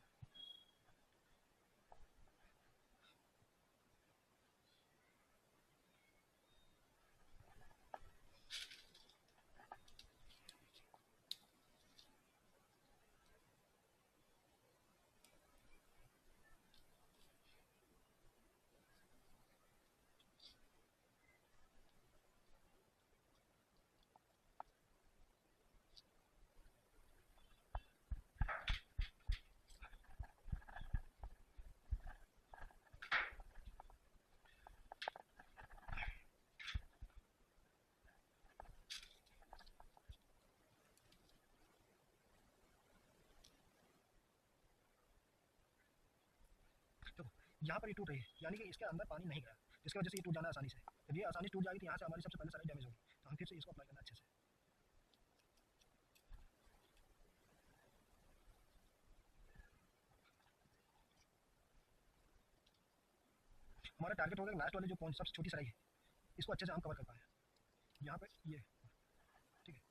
तो यहाँ पर ये टूट रही है, यानी कि इसके अंदर पानी नहीं गया, जिसकी वजह से ये टूट जाना आसानी से। जब ये आसानी से टूट जाएगी तो यहाँ से हमारी सबसे पहले सारी डैमेज होगी, तो हम फिर से इसको अप्लाई करना अच्छे से। हमारा टारगेट होगा लास्ट वाले जो पॉइंट सबसे छोटी सराई है इसको अच्छे से हम कवर कर पाए। यहाँ पे ये ठीक है।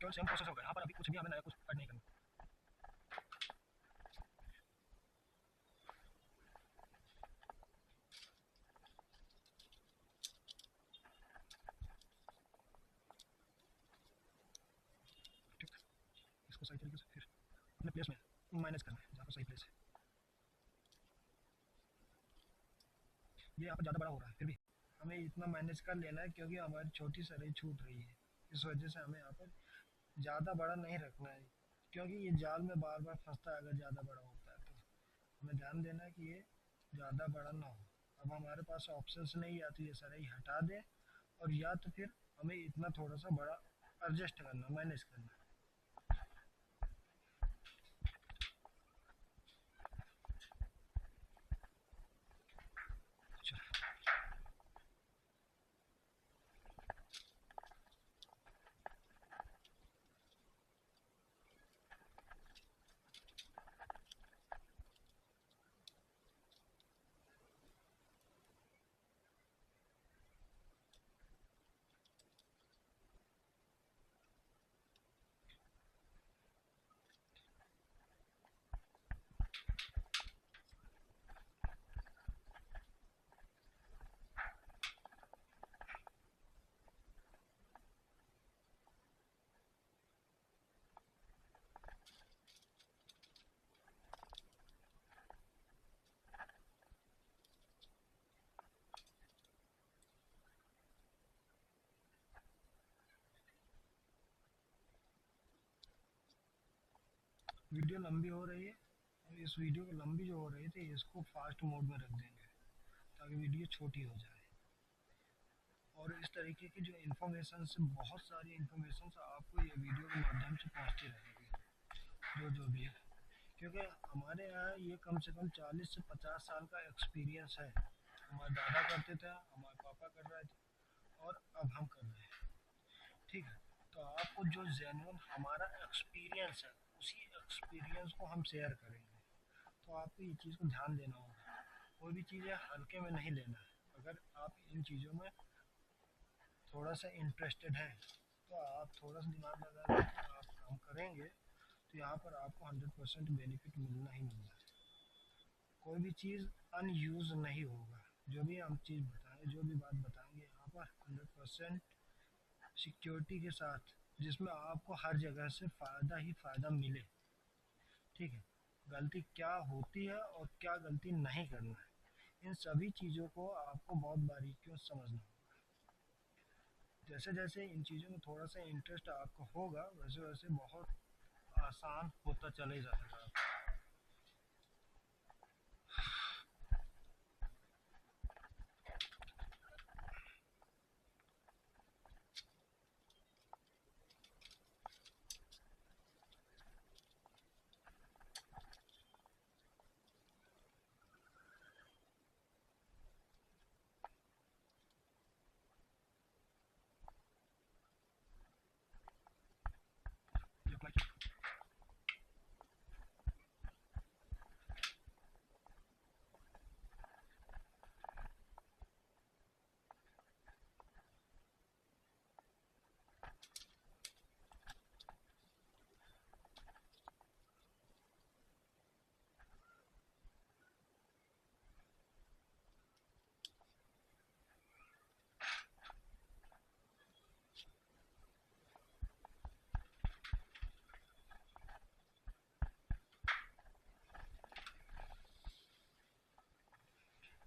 केवल सेम प्रोसेस होगा, यहाँ पर अभी कुछ भी हमें नया कुछ ऐड नहीं करना। ठीक है। इसको सही तरीके से फिर अपने प्लेस में मैनेज करना है जहाँ पर सही प्लेस है। ये यहाँ पर ज़्यादा बड़ा हो रहा है फिर भी हमें इतना मैनेज कर लेना है, क्योंकि हमारी छोटी सराई छूट रही है। इस वजह से हमें यहाँ पर ज़्यादा बड़ा नहीं रखना है, क्योंकि ये जाल में बार बार फंसता है अगर ज़्यादा बड़ा होता है तो। हमें ध्यान देना है कि ये ज़्यादा बड़ा ना हो। अब हमारे पास ऑप्शंस नहीं, या तो ये सराई हटा दें, और या तो फिर हमें इतना थोड़ा सा बड़ा एडजस्ट करना, मैनेज करना। चलो, वीडियो लंबी हो रही है, और इस वीडियो को लंबी जो हो रही थी इसको फास्ट मोड में रख देंगे, ताकि वीडियो छोटी हो जाए। और इस तरीके की जो इन्फॉर्मेशन से, बहुत सारी इन्फॉर्मेशन आपको ये वीडियो के माध्यम से पहुँचती रहेगी, जो भी है। क्योंकि हमारे यहाँ ये कम से कम 40 से 50 साल का एक्सपीरियंस है। हमारे दादा करते थे, हमारे पापा कर रहे थे, और अब हम कर रहे हैं। ठीक है, तो आपको जो जेन्युइन हमारा एक्सपीरियंस है, उसी एक्सपीरियंस को हम शेयर करेंगे। तो आपको ये चीज़ को ध्यान देना होगा, कोई भी चीज़ें हल्के में नहीं लेना है। अगर आप इन चीज़ों में थोड़ा सा इंटरेस्टेड हैं, तो आप थोड़ा सा दिमाग लगा के आप काम करेंगे, तो यहाँ पर आपको 100% बेनिफिट मिलना ही मिलना है। कोई भी चीज़ अनयूज नहीं होगा। जो भी हम चीज़ बताएंगे, जो भी बात बताएंगे यहाँ पर 100% सिक्योरिटी के साथ, जिसमें आपको हर जगह से फ़ायदा ही फ़ायदा मिले। ठीक है, गलती क्या होती है और क्या गलती नहीं करना है, इन सभी चीज़ों को आपको बहुत बारीकियों से समझना होगा। जैसे जैसे इन चीज़ों में थोड़ा सा इंटरेस्ट आपको होगा, वैसे वैसे बहुत आसान होता चले जाएगा।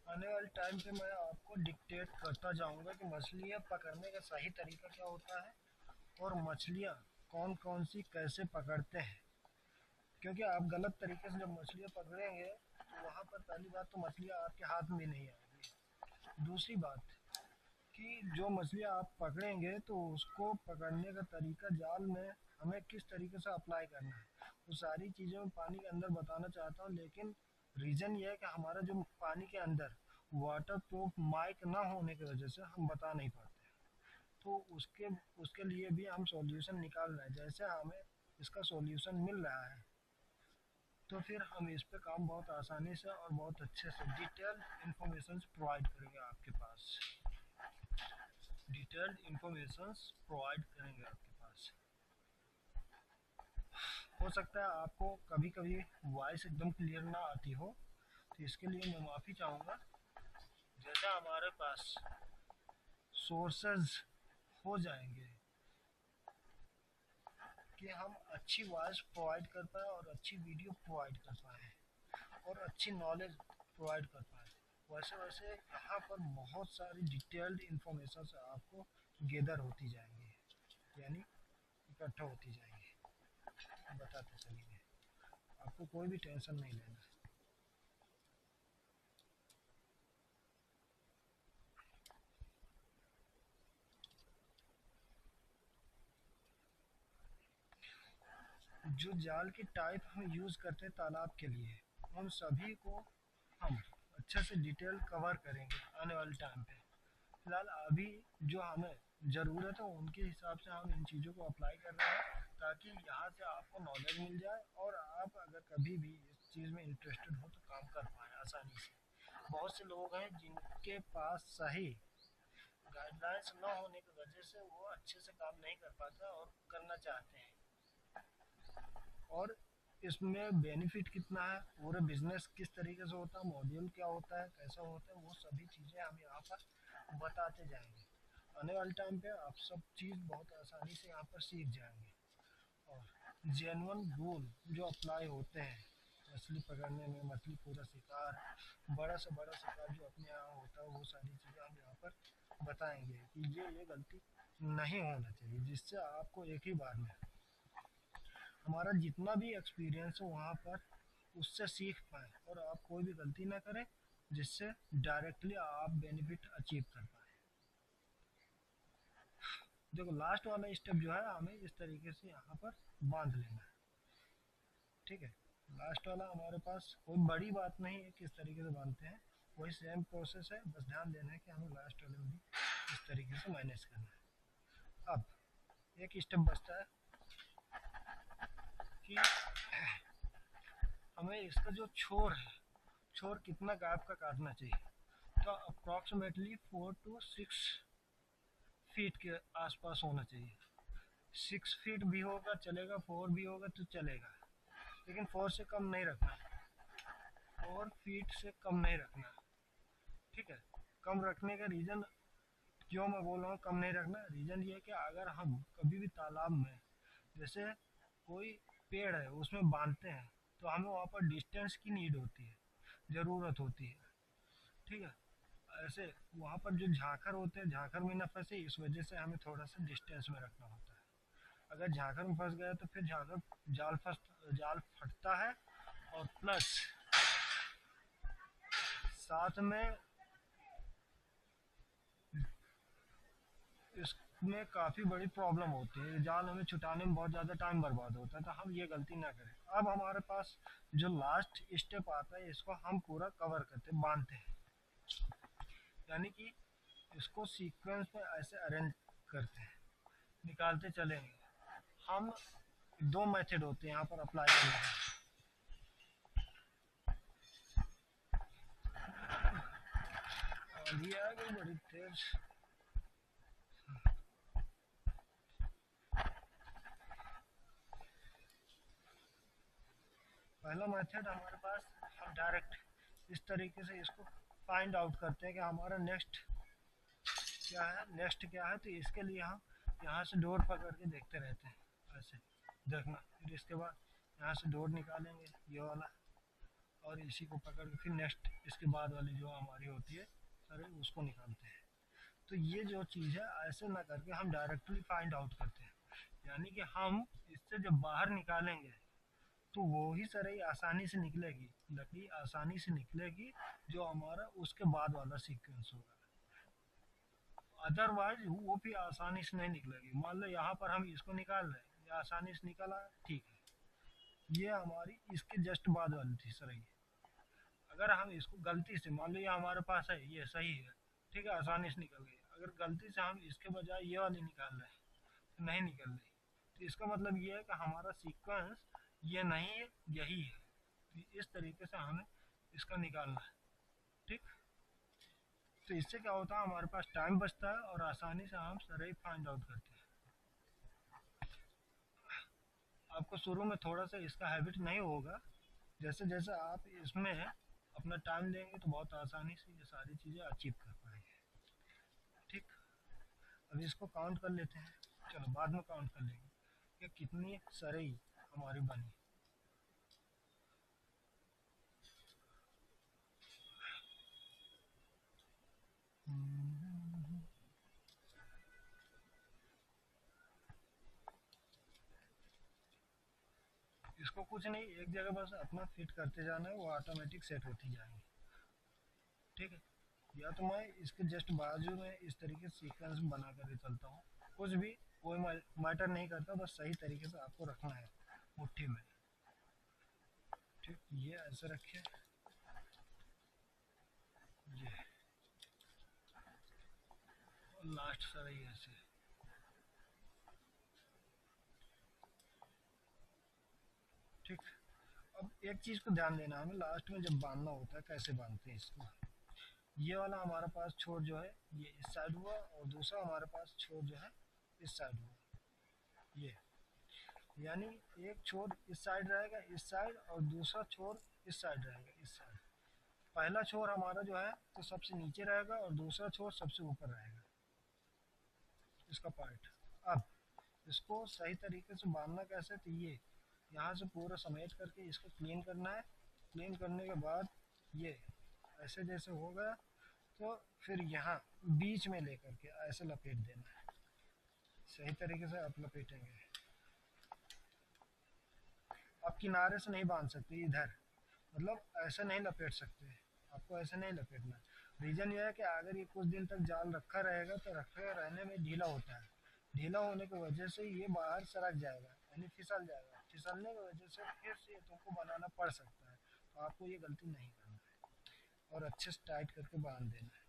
आने वाले टाइम पे मैं आपको डिक्टेट करता जाऊंगा कि मछलियाँ पकड़ने का सही तरीका क्या होता है, और मछलियाँ कौन कौन सी कैसे पकड़ते हैं। क्योंकि आप गलत तरीके से जब मछलियाँ पकड़ेंगे, तो वहाँ पर पहली बात तो मछलियाँ आपके हाथ में नहीं आएगी। दूसरी बात कि जो मछलियाँ आप पकड़ेंगे, तो उसको पकड़ने का तरीका जाल में हमें किस तरीके से अप्लाई करना है, वो सारी चीज़ें मैं पानी के अंदर बताना चाहता हूँ। लेकिन रीज़न ये है कि हमारा जो पानी के अंदर वाटर प्रूफ माइक ना होने की वजह से हम बता नहीं पाते। तो उसके उसके लिए भी हम सॉल्यूशन निकाल रहे हैं। जैसे हमें इसका सॉल्यूशन मिल रहा है, तो फिर हम इस पे काम बहुत आसानी से और बहुत अच्छे से डिटेल इंफॉर्मेशन प्रोवाइड करेंगे आपके पास। डिटेल्ड इंफॉर्मेशन प्रोवाइड करेंगे आपके पास। हो सकता है आपको कभी कभी वॉइस एकदम क्लियर ना आती हो, तो इसके लिए मैं माफ़ी चाहूँगा। जैसे हमारे पास सोर्सेज हो जाएंगे कि हम अच्छी वॉइस प्रोवाइड कर पाएँ, और अच्छी वीडियो प्रोवाइड कर पाएँ, और अच्छी नॉलेज प्रोवाइड कर पाएँ, वैसे वैसे यहाँ पर बहुत सारी डिटेल्ड इंफॉर्मेशन आपको गैदर होती जाएंगी, यानी इकट्ठा होती जाएंगी, बताते चलेंगे, आपको कोई भी टेंशन नहीं लेना है। जो जाल की टाइप हम यूज़ करते हैं तालाब के लिए, उन सभी को हम अच्छे से डिटेल कवर करेंगे आने वाले टाइम पे। फिलहाल अभी जो हमें ज़रूरत है उनके हिसाब से हम इन चीज़ों को अप्लाई कर रहे हैं, ताकि यहाँ से आपको नॉलेज मिल जाए और आप अगर कभी भी इस चीज़ में इंटरेस्टेड हो तो काम कर पाएँ आसानी से। बहुत से लोग हैं जिनके पास सही गाइडलाइंस न होने की वजह से वो अच्छे से काम नहीं कर पाते और करना चाहते हैं। और इसमें बेनिफिट कितना है, पूरे बिजनेस किस तरीके से होता है, मॉड्यूल क्या होता है, कैसा होता है, वो सभी चीज़ें हम यहाँ पर बताते जाएंगे। आने वाले टाइम पे आप सब चीज़ बहुत आसानी से यहाँ पर सीख जाएंगे। और जेन्युइन रूल जो अप्लाई होते हैं मछली पकड़ने में, मछली पूरा शिकार, बड़ा से बड़ा शिकार जो अपने यहाँ होता है, वो सारी चीज़ें हम यहाँ पर बताएंगे कि ये गलती नहीं होना चाहिए, जिससे आपको एक ही बार में हमारा जितना भी एक्सपीरियंस है वहाँ पर उससे सीख पाएँ और आप कोई भी गलती ना करें, जिससे डायरेक्टली आप बेनिफिट अचीव कर पाएँ। देखो लास्ट वाला स्टेप जो है हमें इस तरीके से यहाँ पर बांध लेना है, ठीक है। लास्ट वाला हमारे पास कोई बड़ी बात नहीं है, किस तरीके से बांधते हैं वही सेम प्रोसेस है, बस ध्यान देना है कि हमें लास्ट वाले में भी इस तरीके से मैनेज करना है। अब एक स्टेप बचता है कि हमें इसका जो छोर है, छोर कितना गैप का काटना चाहिए, तो अप्रॉक्सीमेटली 4 to 6 फीट के आसपास होना चाहिए। 6 फीट भी होगा चलेगा, 4 भी होगा तो चलेगा, लेकिन 4 से कम नहीं रखना, 4 फीट से कम नहीं रखना, ठीक है। कम रखने का रीज़न क्यों मैं बोल रहा हूँ कम नहीं रखना, रीज़न ये है कि अगर हम कभी भी तालाब में जैसे कोई पेड़ है उसमें बांधते हैं तो हमें वहाँ पर डिस्टेंस की नीड होती है, ज़रूरत होती है, ठीक है। ऐसे वहाँ पर जो झाखर होते हैं, झाखर में न फंसे, इस वजह से हमें थोड़ा सा डिस्टेंस में रखना होता है। अगर झाखर में फंस गया तो फिर झाखर जाल फटता है, और प्लस साथ में इसमें काफ़ी बड़ी प्रॉब्लम होती है, जाल हमें छुटाने में बहुत ज़्यादा टाइम बर्बाद होता है, तो हम ये गलती ना करें। अब हमारे पास जो लास्ट स्टेप आता है इसको हम पूरा कवर करते बांधते हैं, यानी कि इसको सीक्वेंस में ऐसे अरेंज करते हैं, निकालते चलेंगे हम। दो मेथड होते हैं यहाँ पर अप्लाई करने का। आंधी आ गई बड़ी तेज। पहला मेथड हमारे पास, हम डायरेक्ट इस तरीके से इसको फाइंड आउट करते हैं कि हमारा नेक्स्ट क्या है, नेक्स्ट क्या है, तो इसके लिए हम यहाँ से डोर पकड़ के देखते रहते हैं, ऐसे देखना। फिर इसके बाद यहाँ से डोर निकालेंगे ये वाला, और इसी को पकड़ के फिर नेक्स्ट इसके बाद वाली जो हमारी होती है सारे उसको निकालते हैं। तो ये जो चीज़ है ऐसे ना करके हम डायरेक्टली फाइंड आउट करते हैं, यानी कि हम इससे जब बाहर निकालेंगे तो वो ही सरई आसानी से निकलेगी, लकड़ी आसानी से निकलेगी, जो हमारा उसके बाद वाला सीक्वेंस होगा। अदरवाइज वो भी आसानी से नहीं निकलेगी। मान लो यहाँ पर हम इसको निकाल रहे हैं, ये आसानी से निकला, ठीक है, ये हमारी इसके जस्ट बाद वाली थी सरई। अगर हम इसको गलती से, मान लो ये हमारे पास है, ये सही है, ठीक है, आसानी से निकल गई, अगर गलती से हम इसके बजाय ये वाली निकाल रहे हैं तो नहीं निकल रही, तो इसका मतलब ये है कि हमारा सीक्वेंस ये नहीं है, यही है। तो इस तरीके से हमें इसका निकालना है, ठीक। तो इससे क्या होता है, हमारे पास टाइम बचता है और आसानी से हम सरई फाइंड आउट करते हैं। आपको शुरू में थोड़ा सा इसका हैबिट नहीं होगा, जैसे जैसे आप इसमें अपना टाइम देंगे तो बहुत आसानी से ये सारी चीज़ें अचीव कर पाएंगे, ठीक। अभी इसको काउंट कर लेते हैं, चलो बाद में काउंट कर लेंगे कि कितनी सरई हमारी बनी। इसको कुछ नहीं, एक जगह बस अपना फिट करते जाना है, वो ऑटोमेटिक सेट होती जाएंगी। ठीक है, या तो मैं इसके जस्ट बाजू में इस तरीके से सीक्वेंस बना करके चलता हूँ, कुछ भी कोई मैटर नहीं करता, बस सही तरीके से आपको रखना है मुट्ठी में। ठीक, ये ऐसे रखिए, ये लास्ट सारा ही ऐसे। ठीक, अब एक चीज को ध्यान देना, हमें लास्ट में जब बांधना होता है कैसे बांधते हैं इसको। ये वाला हमारे पास छोर जो है ये इस साइड हुआ, और दूसरा हमारे पास छोर जो है इस साइड हुआ। ये यानी एक छोर इस साइड रहेगा, इस साइड, और दूसरा छोर इस साइड रहेगा, इस साइड। पहला छोर हमारा जो है तो सबसे नीचे रहेगा, और दूसरा छोर सबसे ऊपर रहेगा, इसका पार्ट। अब इसको सही तरीके से बांधना कैसे, तो ये यहाँ से पूरा समेट करके इसको क्लीन करना है। क्लीन करने के बाद ये ऐसे जैसे हो गया, तो फिर यहाँ बीच में लेकर के ऐसे लपेट देना है। सही तरीके से आप लपेटेंगे, आप किनारे से नहीं बांध सकते इधर, मतलब ऐसे नहीं लपेट सकते, आपको ऐसे नहीं लपेटना। रीजन यह है कि अगर ये कुछ दिन तक जाल रखा रहेगा तो रखे रहने में ढीला होता है, ढीला होने की वजह से ये बाहर सरक जाएगा, यानी फिसल जाएगा। फिसलने की वजह से फिर से ये तुमको बनाना पड़ सकता है, तो आपको ये गलती नहीं करना है, और अच्छे से टाइट करके बांध देना है।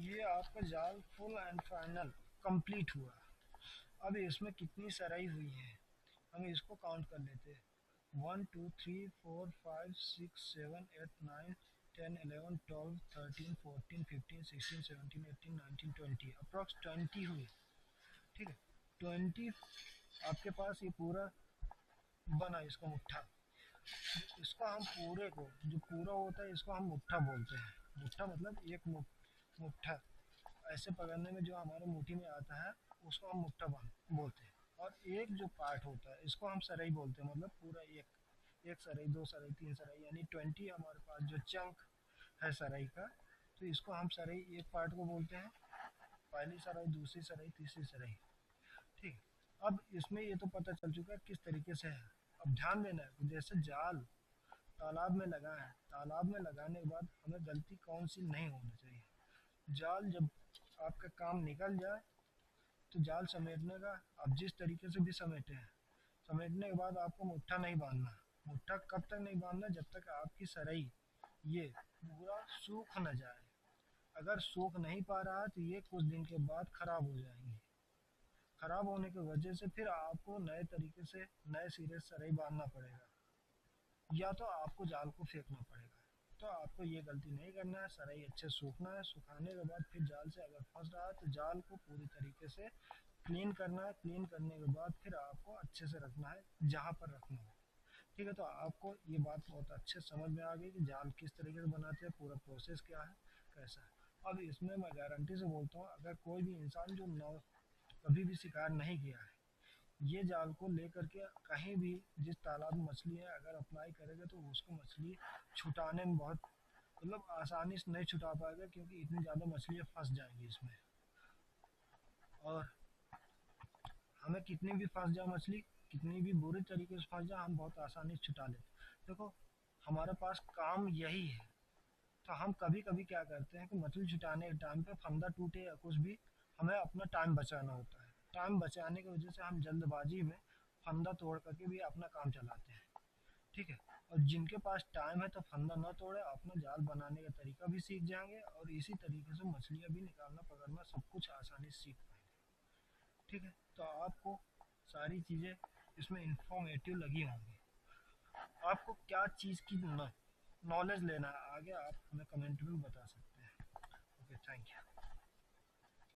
ये आपका जाल फुल एंड फाइनल कंप्लीट हुआ। अब इसमें कितनी सराई हुई है हम इसको काउंट कर लेते हैं। 1 2 3 4 5 6 7 8 9 10 11 12 13 14 15 16 17 18 19 20, अप्रॉक्स 20 हुई। ठीक है, 20 आपके पास ये पूरा बना इसका मुट्ठा। इसको हम पूरे को जो पूरा होता है इसको हम मुट्ठा बोलते हैं। मुट्ठा मतलब एक मुट्ठा ऐसे पकड़ने में जो हमारे मुट्ठी में आता है उसको हम मुट्ठा बोलते हैं। और एक जो पार्ट होता है इसको हम सराई बोलते हैं, मतलब पूरा एक, एक सराई, दो सराई, तीन सराई, यानी 20 हमारे पास जो चंक है सराई का, तो इसको हम सराई एक पार्ट को बोलते हैं। पहली सराई, दूसरी सराई, तीसरी सराई। ठीक, अब इसमें ये तो पता चल चुका है किस तरीके से है। अब ध्यान देना है कि जैसे जाल तालाब में लगा है, तालाब में लगाने के बाद हमें गलती कौन सी नहीं होनी चाहिए। जाल जब आपका काम निकल जाए तो जाल समेटने का आप जिस तरीके से भी समेटे हैं, समेटने के बाद आपको मुट्ठा नहीं बांधना। मुट्ठा कब तक नहीं बांधना, जब तक आपकी सराई ये पूरा सूख न जाए। अगर सूख नहीं पा रहा तो ये कुछ दिन के बाद खराब हो जाएंगे। खराब होने की वजह से फिर आपको नए तरीके से नए सिरे से सराई बांधना पड़ेगा, या तो आपको जाल को फेंकना पड़ेगा। तो आपको ये गलती नहीं करना है, सराई अच्छे सूखना है। सुखाने के बाद फिर जाल से अगर फंस रहा है तो जाल को पूरी तरीके से क्लीन करना है। क्लीन करने के बाद फिर आपको अच्छे से रखना है जहाँ पर रखना हो। ठीक है, तो आपको ये बात बहुत अच्छे समझ में आ गई कि जाल किस तरीके से बनाते हैं, पूरा प्रोसेस क्या है, कैसा है। अब इसमें मैं गारंटी से बोलता हूँ, अगर कोई भी इंसान जो कभी भी शिकार नहीं किया है, ये जाल को लेकर के कहीं भी जिस तालाब में मछली है अगर अप्लाई करेगा तो उसको मछली छुटाने में बहुत, मतलब आसानी से नहीं छुटा पाएगा, क्योंकि इतनी ज़्यादा मछलियाँ फंस जाएंगी इसमें। और हमें कितनी भी फंस जाए मछली, कितनी भी बुरी तरीके से फंस जाए, हम बहुत आसानी से छुटा लेते। देखो, हमारे पास काम यही है। तो हम कभी कभी क्या करते हैं कि मछली छुटाने के टाइम पे फंदा टूटे या कुछ भी, हमें अपना टाइम बचाना होता है। टाइम बचाने की वजह से हम जल्दबाजी में फंदा तोड़ करके भी अपना काम चलाते हैं। ठीक है, और जिनके पास टाइम है तो फंदा न तोड़े, अपना जाल बनाने का तरीका भी सीख जाएंगे, और इसी तरीके से मछलियाँ भी निकालना पकड़ना सब कुछ आसानी से सीख पाएंगे। ठीक है, तो आपको सारी चीज़ें इसमें इंफॉर्मेटिव लगी होंगी। आपको क्या चीज़ की नॉलेज लेना है आगे, आप हमें कमेंट में बता सकते हैं। Okay, thank you.